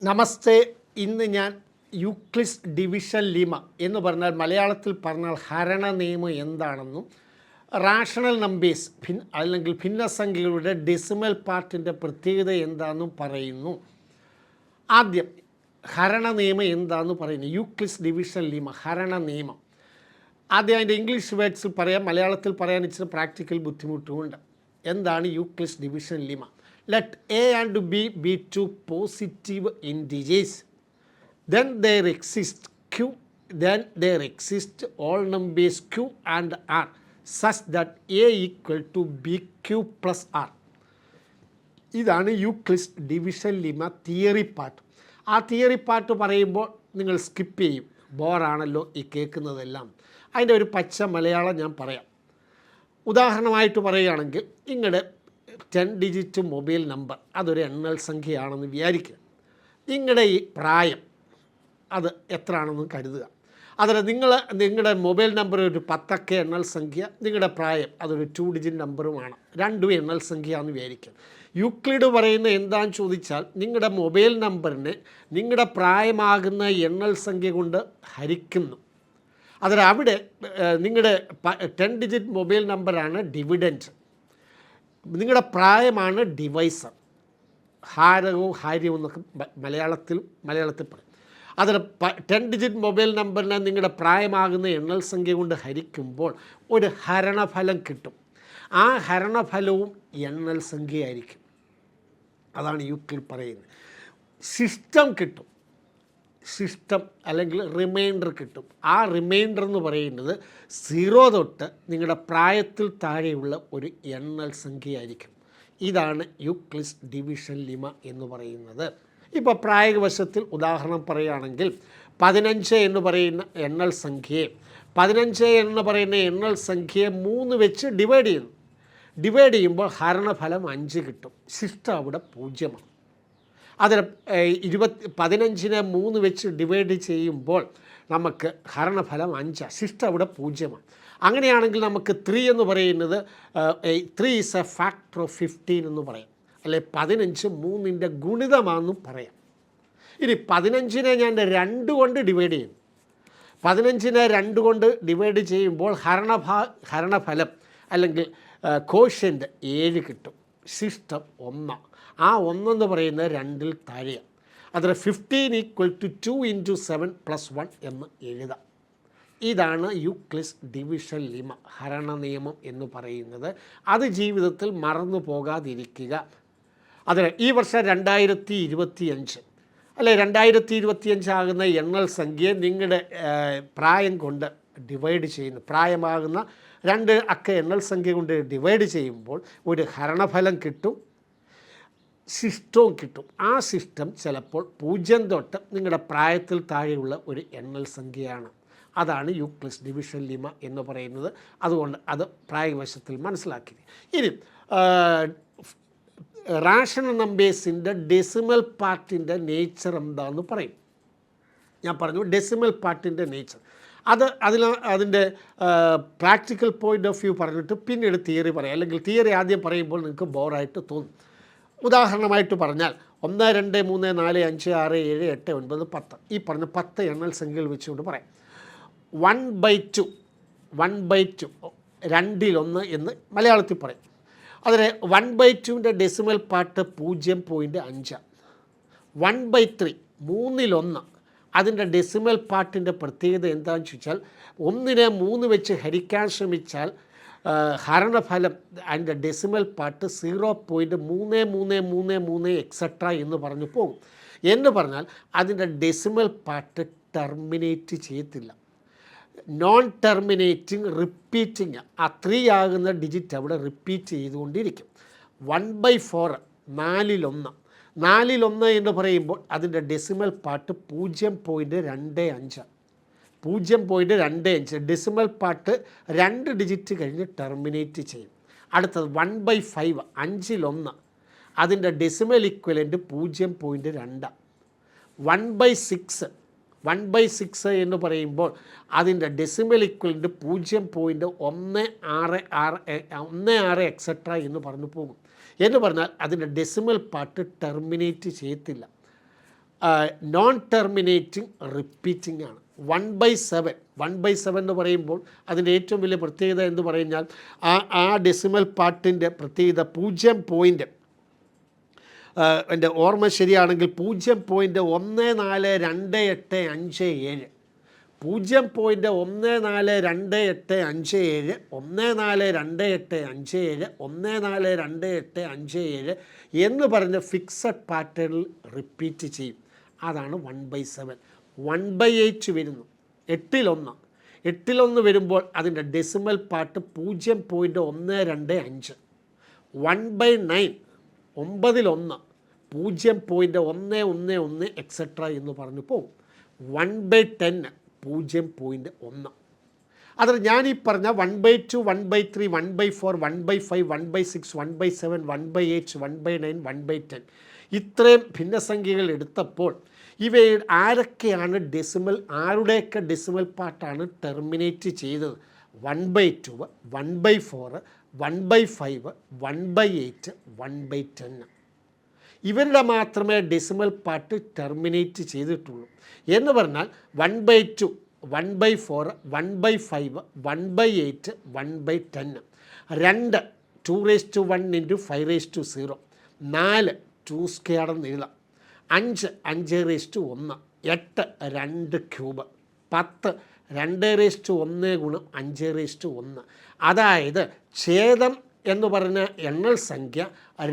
നമസ്തേ. ഇന്ന് ഞാൻ യൂക്ലിസ് ഡിവിഷൻ ലിമ എന്ന് പറഞ്ഞാൽ മലയാളത്തിൽ പറഞ്ഞാൽ ഹരണ നിയമം എന്താണെന്നും റാഷണൽ നമ്പേഴ്സ് അല്ലെങ്കിൽ ഭിന്നസംഖ്യകളുടെ ഡെസിമൽ പാർട്ടിൻ്റെ പ്രത്യേകത എന്താണെന്നും പറയുന്നു. ആദ്യം ഹരണ നിയമം എന്താണെന്ന് പറയുന്നു. യൂക്ലിസ് ഡിവിഷൻ ലിമ ഹരണ നിയമം. ആദ്യം അതിൻ്റെ ഇംഗ്ലീഷ് വേർഡ്സിൽ പറയാം, മലയാളത്തിൽ പറയാൻ ഇച്ചിരി പ്രാക്ടിക്കൽ ബുദ്ധിമുട്ടുമുണ്ട്. എന്താണ് യൂക്ലിസ് division Lima? Let A and B be two positive integers. Then there exist all numbers Q and R such that A equal to BQ plus R. ഇതാണ് യൂക്ലിസ് ഡിവിഷൻ ലിമ തിയറി പാർട്ട്. ആ theory part പറയുമ്പോൾ നിങ്ങൾ skip ചെയ്യും, ബോറാണല്ലോ ഈ കേൾക്കുന്നതെല്ലാം. അതിൻ്റെ ഒരു പച്ച മലയാളം ഞാൻ പറയാം. ഉദാഹരണമായിട്ട് പറയുകയാണെങ്കിൽ, നിങ്ങളുടെ 10 ഡിജിറ്റ് മൊബൈൽ നമ്പർ അതൊരു എണ്ണൽ സംഖ്യയാണെന്ന് വിചാരിക്കുക. നിങ്ങളുടെ ഈ പ്രായം അത് എത്ര ആണെന്ന് കരുതുക. അതിൽ നിങ്ങളുടെ മൊബൈൽ നമ്പർ ഒരു 10 അക്ക എണ്ണൽ സംഖ്യ, നിങ്ങളുടെ പ്രായം അതൊരു 2 ഡിജിറ്റ് നമ്പറുമാണ്. രണ്ടും എണ്ണൽ സംഖ്യയാണെന്ന് വിചാരിക്കുക. യൂക്ലിഡ് പറയുന്ന എന്താണെന്ന് ചോദിച്ചാൽ, നിങ്ങളുടെ മൊബൈൽ നമ്പറിനെ നിങ്ങളുടെ പ്രായമാകുന്ന എണ്ണൽ സംഖ്യ കൊണ്ട് ഹരിക്കുന്നു. അവിടെ നിങ്ങളുടെ 10 ഡിജിറ്റ് മൊബൈൽ നമ്പറാണ് ഡിവിഡൻറ്റ്, നിങ്ങളുടെ പ്രായമാണ് ഡിവൈസർ. ഹാരകവും ഹാര്യവും എന്നൊക്കെ മലയാളത്തിൽ പറയും. അതിൽ 10 ഡിജിറ്റ് മൊബൈൽ നമ്പറിനെ നിങ്ങളുടെ പ്രായമാകുന്ന എണ്ണൽ സംഖ്യ കൊണ്ട് ഹരിക്കുമ്പോൾ ഒരു ഹരണഫലം കിട്ടും. ആ ഹരണഫലവും എണ്ണൽ സംഖ്യയായിരിക്കും. അതാണ് യൂക്ലിഡ് പറയുന്നത്. സിസ്റ്റം കിട്ടും, സിസ്റ്റം അല്ലെങ്കിൽ റിമൈൻഡർ കിട്ടും. ആ റിമൈൻഡർ എന്ന് പറയുന്നത് 0 തൊട്ട് നിങ്ങളുടെ പ്രായത്തിൽ താഴെയുള്ള ഒരു എണ്ണൽ സംഖ്യയായിരിക്കും. ഇതാണ് യൂക്ലിസ് ഡിവിഷൻ ലിമ എന്ന് പറയുന്നത്. ഇപ്പോൾ പ്രായോഗികവശത്തിൽ ഉദാഹരണം പറയുകയാണെങ്കിൽ, 15 എന്ന് പറയുന്ന എണ്ണൽ സംഖ്യയെ 3 വെച്ച് ഡിവൈഡ് ചെയ്യുമ്പോൾ ഹരണഫലം 5 കിട്ടും. ശിഷ്ടം അവിടെ 0. അതിൽ 15നെ 3 വെച്ച് ഡിവൈഡ് ചെയ്യുമ്പോൾ നമുക്ക് ഹരണഫലം 5, ശിഷ്ടം അവിടെ 0. അങ്ങനെയാണെങ്കിൽ നമുക്ക് 3 എന്ന് പറയുന്നത് 3 ഈസ് എ ഫാക്ടർ ഓഫ് 15 എന്ന് പറയാം, അല്ലെ 15 3ൻ്റെ ഗുണിതമാണെന്നും പറയാം. ഇനി 15നെ ഞാൻ 2 കൊണ്ട് ഡിവൈഡ് ചെയ്യും. 15നെ 2 കൊണ്ട് ഡിവൈഡ് ചെയ്യുമ്പോൾ ഹരണഫലം അല്ലെങ്കിൽ കോഷ്യൻ്റ് 7 കിട്ടും. ശിഷ്ടം 1. ആ 1 എന്ന് പറയുന്നത് 2ൽ താഴെയാണ്. അതിൽ 15 ഈക്വൽ ടു 2 ഇൻറ്റു 7 പ്ലസ് 1 എന്ന് എഴുതാം. ഇതാണ് യൂക്ലിസ് ഡിവിഷൻ ലിമ, ഹരണ നിയമം എന്ന് പറയുന്നത്. അത് ജീവിതത്തിൽ മറന്നു പോകാതിരിക്കുക. അതിൽ ഈ വർഷം 2025 അല്ലെ 2025 ആകുന്ന എണ്ണൽ സംഖ്യയെ നിങ്ങളുടെ പ്രായം കൊണ്ട് ഡിവൈഡ് ചെയ്യുന്നു. പ്രായമാകുന്ന 2 അക്ക എണ്ണൽ സംഖ്യ കൊണ്ട് ഡിവൈഡ് ചെയ്യുമ്പോൾ ഒരു ഹരണഫലം കിട്ടും, സിസ്റ്റവും കിട്ടും. ആ സിസ്റ്റം ചിലപ്പോൾ 0 തൊട്ട് നിങ്ങളുടെ പ്രായത്തിൽ താഴെയുള്ള ഒരു എണ്ണൽ സംഖ്യയാണ്. അതാണ് യൂക്ലിസ് ഡിവിഷൻ ലിമ എന്ന് പറയുന്നത്. അതുകൊണ്ട് അത് പ്രായോഗികവശത്തിൽ മനസ്സിലാക്കി. ഇനി റാഷണൽ നമ്പേഴ്സിൻ്റെ ഡെസിമൽ പാർട്ടിൻ്റെ നേച്ചർ എന്താണെന്ന് പറയും. ഞാൻ പറഞ്ഞു ഡെസിമൽ പാർട്ടിൻ്റെ നേച്ചർ. അതിൻ്റെ പ്രാക്ടിക്കൽ പോയിൻ്റ് ഓഫ് വ്യൂ പറഞ്ഞിട്ട് പിന്നീട് തിയറി പറയാം. അല്ലെങ്കിൽ തിയറി ആദ്യം പറയുമ്പോൾ നിങ്ങൾക്ക് ബോറായിട്ട് തോന്നും. ഉദാഹരണമായിട്ട് പറഞ്ഞാൽ 1, 2, 3, 4, 5, 6, 7, 8, 9, 10 ഈ പറഞ്ഞ 10 എണ്ണൽ സംഖ്യകൾ വെച്ചുകൊണ്ട് പറയാം. 1/2 2/1 എന്ന് മലയാളത്തിൽ പറയും. അതിൽ 1/2ൻ്റെ ഡെസിമൽ പാർട്ട് 0.5. 1/3 3/1 അതിൻ്റെ ഡെസിമൽ പാർട്ടിൻ്റെ പ്രത്യേകത എന്താണെന്ന് ചോദിച്ചാൽ, 1നെ 3 വെച്ച് ഹരിക്കാൻ ശ്രമിച്ചാൽ ഹരണഫലം അതിൻ്റെ ഡെസിമൽ പാർട്ട് 0.3333 എക്സെട്ര എന്ന് പറഞ്ഞു പോകും. എന്ന് പറഞ്ഞാൽ അതിൻ്റെ ഡെസിമൽ പാർട്ട് ടെർമിനേറ്റ് ചെയ്യത്തില്ല. Non terminating, repeating. ആ 3 ആകുന്ന ഡിജിറ്റ് അവിടെ റിപ്പീറ്റ് ചെയ്തുകൊണ്ടിരിക്കും. 1/4 4/1 എന്ന് പറയുമ്പോൾ അതിൻ്റെ decimal part 0.25 decimal part 2 digit കഴിഞ്ഞ് ടെർമിനേറ്റ് ചെയ്യും. അടുത്തത് 1/5 5/1 അതിൻ്റെ ഡെസിമൽ ഇക്വലൻ്റ് 0.2. 1/6 എന്ന് പറയുമ്പോൾ അതിൻ്റെ ഡെസിമൽ ഇക്വലൻ്റ് 0.166 എക്സെട്ര എന്ന് പറഞ്ഞു പോകും. എന്ന് പറഞ്ഞാൽ അതിൻ്റെ ഡെസിമൽ പാർട്ട് ടെർമിനേറ്റ് ചെയ്യത്തില്ല. നോൺ ടെർമിനേറ്റിംഗ് റിപ്പീറ്റിംഗ് ആണ്. 1/7 എന്ന് പറയുമ്പോൾ അതിൻ്റെ ഏറ്റവും വലിയ പ്രത്യേകത എന്ന് പറഞ്ഞാൽ ആ ഡെസിമൽ പാർട്ടിൻ്റെ പ്രത്യേകത 0. എൻ്റെ ഓർമ്മ ശരിയാണെങ്കിൽ 0.142857 0.142857 142857 എന്ന് പറഞ്ഞ ഫിക്സഡ് പാറ്റേണിൽ റിപ്പീറ്റ് ചെയ്യും. അതാണ് 1/7. 1/8 വരുന്നു, 8 വരുമ്പോൾ അതിൻ്റെ ഡെസിമൽ പാർട്ട് 0.125. 1/9 9 0.111 എക്സെട്ര എന്ന് പറഞ്ഞു പോകും. 1/10 0.1. അതിൽ ഞാനീ പറഞ്ഞ 1/2 1/3 1/4 1/5 1/6 1/7 1/8 1/9 1/10 ഇത്രയും ഭിന്നസംഖ്യകൾ എടുത്തപ്പോൾ ഇവയിൽ ആരുടെയൊക്കെ ഡെസിമൽ പാർട്ടാണ് ടെർമിനേറ്റ് ചെയ്തത്? 1/2 1/4 1/5 1/8 1/10 ഇവരുടെ മാത്രമേ ഡെസിമൽ പാർട്ട് ടെർമിനേറ്റ് ചെയ്തിട്ടുള്ളൂ. എന്ന് പറഞ്ഞാൽ 1/2 1/4 1/5 1/8 1/10 2 2^1 × 5^0 4 2 സ്ക്വയർ എന്ന് എഴുതാം. 5 5^1 8 2 ക്യൂബ് 10 2^1 × 5^1. അതായത് ഛേദം എന്ന് പറഞ്ഞ എണ്ണൽ സംഖ്യ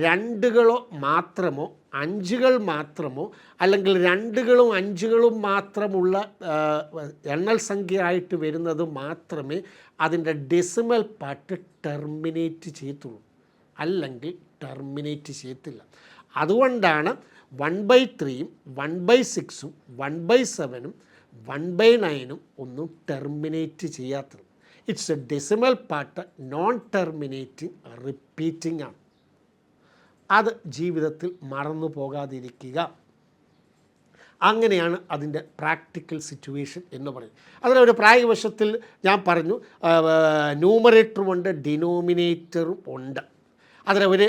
2കളോ മാത്രമോ 5കൾ മാത്രമോ അല്ലെങ്കിൽ 2കളും 5കളും മാത്രമുള്ള എണ്ണൽ സംഖ്യയായിട്ട് വരുന്നത് മാത്രമേ അതിൻ്റെ ഡെസിമൽ പാർട്ട് ടെർമിനേറ്റ് ചെയ്യത്തുള്ളൂ, അല്ലെങ്കിൽ ടെർമിനേറ്റ് ചെയ്യത്തില്ല. അതുകൊണ്ടാണ് 1/3 1/6 1/7 1/9 ഒന്നും ടെർമിനേറ്റ് ചെയ്യാത്തത്. It's A decimal part non terminating repeating ആണ്. അത് ജീവിതത്തിൽ മറന്നു പോകാതിരിക്കുക. അങ്ങനെയാണ് അതിൻ്റെ പ്രാക്ടിക്കൽ സിറ്റുവേഷൻ എന്ന് പറയും. അതിലൊരു പ്രായോഗികവശത്തിൽ ഞാൻ പറഞ്ഞു, ന്യൂമറേറ്ററും ഉണ്ട് ഡിനോമിനേറ്ററും ഉണ്ട്. അതിൽ ഒരു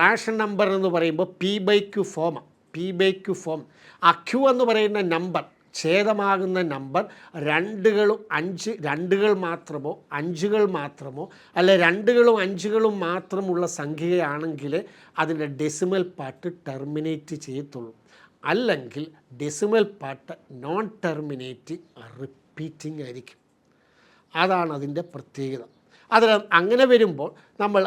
റാഷൻ നമ്പർ എന്ന് പറയുമ്പോൾ P/Q ഫോം. ആ Q എന്ന് പറയുന്ന നമ്പർ, ഛേദമാകുന്ന നമ്പർ 2കൾ മാത്രമോ 5കൾ മാത്രമോ അല്ലെ 2കളും 5കളും മാത്രമുള്ള സംഖ്യയാണെങ്കിൽ അതിൻ്റെ ഡെസിമൽ പാർട്ട് ടെർമിനേറ്റ് ചെയ്യത്തുള്ളൂ. അല്ലെങ്കിൽ decimal part non terminating repeating ആയിരിക്കും. അതാണ് അതിൻ്റെ പ്രത്യേകത. അതിൽ അങ്ങനെ വരുമ്പോൾ നമ്മൾ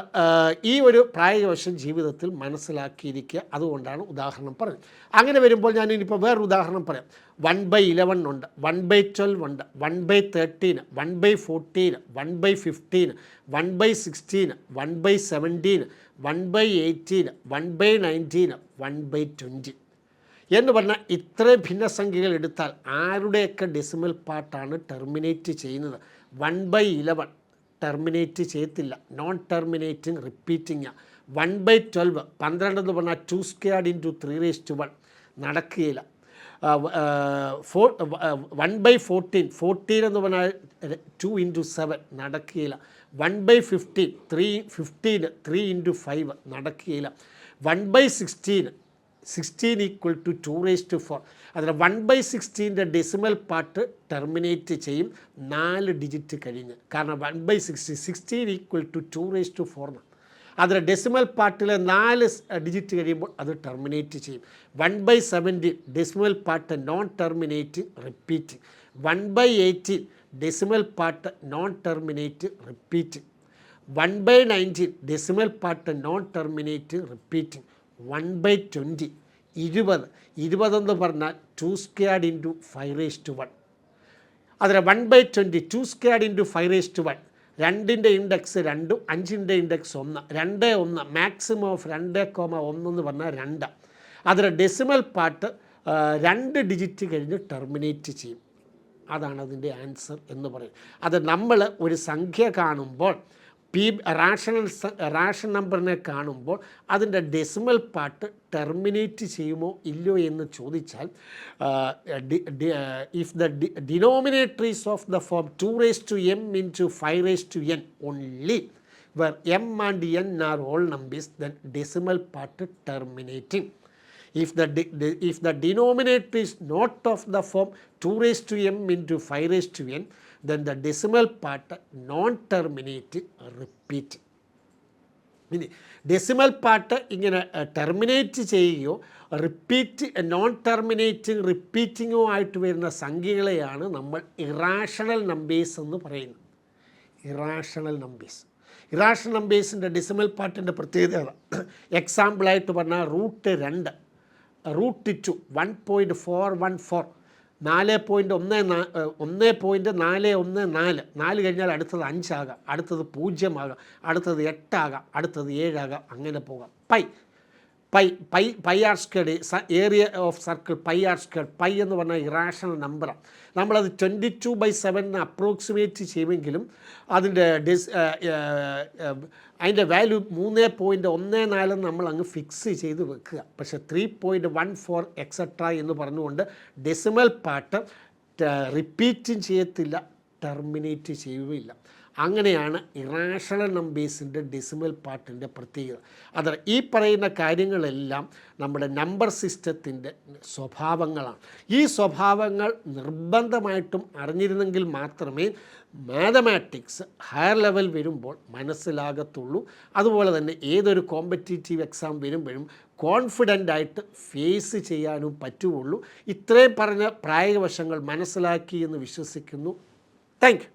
ഈ ഒരു പ്രായോഗികവശം ജീവിതത്തിൽ മനസ്സിലാക്കിയിരിക്കുക. അതുകൊണ്ടാണ് ഉദാഹരണം പറഞ്ഞത്. അങ്ങനെ വരുമ്പോൾ ഞാൻ ഇനിയിപ്പോൾ വേറൊരു ഉദാഹരണം പറയാം. 1/11 ഉണ്ട്, 1/12 ഉണ്ട്, 1/13 1/14 1/15 1/16 1/17 1/18 1/19 1/20 എന്ന് പറഞ്ഞാൽ ഇത്രയും ഭിന്നസംഖ്യകൾ എടുത്താൽ ആരുടെയൊക്കെ ഡെസിമൽ പാർട്ടാണ് ടെർമിനേറ്റ് ചെയ്യുന്നത്? 1/11 ടെർമിനേറ്റ് ചെയ്യത്തില്ല, നോൺ ടെർമിനേറ്റിംഗ് റിപ്പീറ്റിംഗ്. 1/12 12 എന്ന് പറഞ്ഞാൽ 2² × 3^1 നടക്കുകയില്ല. 1/14 14 എന്ന് പറഞ്ഞാൽ 2 × 7 നടക്കുകയില്ല. 1/15 3 × 5 നടക്കുകയില്ല. 1/16 16 = 2^4. അതിൽ 1/16 ഡെസിമൽ പാർട്ട് ടെർമിനേറ്റ് ചെയ്യും 4 ഡിജിറ്റ് കഴിഞ്ഞ്. കാരണം 1/16 16 = 2^4. അതിൽ ഡെസിമൽ പാർട്ടിൽ 4 ഡിജിറ്റ് കഴിയുമ്പോൾ അത് ടെർമിനേറ്റ് ചെയ്യും. 1/17 decimal part non terminate repeat. 1/18 decimal part non terminate repeat. 1/19 decimal part non terminate repeating. 1/20 20 എന്ന് പറഞ്ഞാൽ 2² × 5^1. അതിൽ 1/20 2² × 5^1. 2ൻ്റെ ഇൻഡെക്സ് 2, 5ൻ്റെ ഇൻഡെക്സ് 1, 2 1 മാക്സിമം ഓഫ് 2,1 എന്ന് പറഞ്ഞാൽ 2. അതിൽ ഡെസിമൽ പാർട്ട് 2 ഡിജിറ്റ് കഴിഞ്ഞ് ടെർമിനേറ്റ് ചെയ്യും. അതാണ് അതിൻ്റെ ആൻസർ എന്ന് പറയും. അത് നമ്മൾ ഒരു സംഖ്യ കാണുമ്പോൾ റാഷൻ നമ്പറിനെ കാണുമ്പോൾ അതിൻ്റെ ഡെസിമൽ പാർട്ട് ടെർമിനേറ്റ് ചെയ്യുമോ ഇല്ലയോ എന്ന് ചോദിച്ചാൽ, if the denominator is of the form 2m × 5n only where m and n are whole numbers, then decimal part terminating. If the denominator is not of the form 2 raised to m into 5 raised to n, then the decimal part non-terminate repeat. ഇനി decimal part ഇങ്ങനെ terminate ചെയ്യുകയോ repeat non terminating റിപ്പീറ്റിങ്ങോ ആയിട്ട് വരുന്ന സംഖ്യകളെയാണ് നമ്മൾ irrational numbers എന്ന് പറയുന്നത്. Irrational നമ്പേഴ്സിൻ്റെ decimal പാർട്ടിൻ്റെ പ്രത്യേകത എക്സാമ്പിളായിട്ട് പറഞ്ഞാൽ √2, √2 1.414, 4.414, 4 കഴിഞ്ഞാൽ അടുത്തത് 5 ആകാം, അടുത്തത് 0 ആകാം, അടുത്തത് 8 ആകാം, അടുത്തത് 7 ആകാം, അങ്ങനെ പോകാം. Pi r squared, area of circle pi r squared. Pi എന്ന് പറഞ്ഞാൽ ഇറാഷണൽ നമ്പറാണ്. നമ്മളത് 22/7 അപ്രോക്സിമേറ്റ് ചെയ്യുമെങ്കിലും അതിൻ്റെ വാല്യൂ 3.14 നമ്മൾ അങ്ങ് ഫിക്സ് ചെയ്ത് വെക്കുക. പക്ഷേ 3.14 എക്സെട്ര എന്ന് പറഞ്ഞുകൊണ്ട് ഡെസിമൽ പാർട്ട് റിപ്പീറ്റും ചെയ്യത്തില്ല, ടെർമിനേറ്റ് ചെയ്യുകയില്ല. അങ്ങനെയാണ് ഇറാഷണൽ നമ്പേഴ്സിൻ്റെ ഡെസിമൽ പാർട്ടിൻ്റെ പ്രത്യേകത. അത് ഈ പറയുന്ന കാര്യങ്ങളെല്ലാം നമ്മുടെ നമ്പർ സിസ്റ്റത്തിൻ്റെ സ്വഭാവങ്ങളാണ്. ഈ സ്വഭാവങ്ങൾ നിർബന്ധമായിട്ടും അറിഞ്ഞിരുന്നെങ്കിൽ മാത്രമേ മാത്തമാറ്റിക്സ് ഹയർ ലെവൽ വരുമ്പോൾ മനസ്സിലാകത്തുള്ളൂ. അതുപോലെ തന്നെ ഏതൊരു കോമ്പറ്റീറ്റീവ് എക്സാം വരുമ്പോഴും കോൺഫിഡൻ്റായിട്ട് ഫേസ് ചെയ്യാനും പറ്റുകയുള്ളൂ. ഇത്രയും പറഞ്ഞ പ്രായോഗിക വശങ്ങൾ മനസ്സിലാക്കി എന്ന് വിശ്വസിക്കുന്നു. Thank you.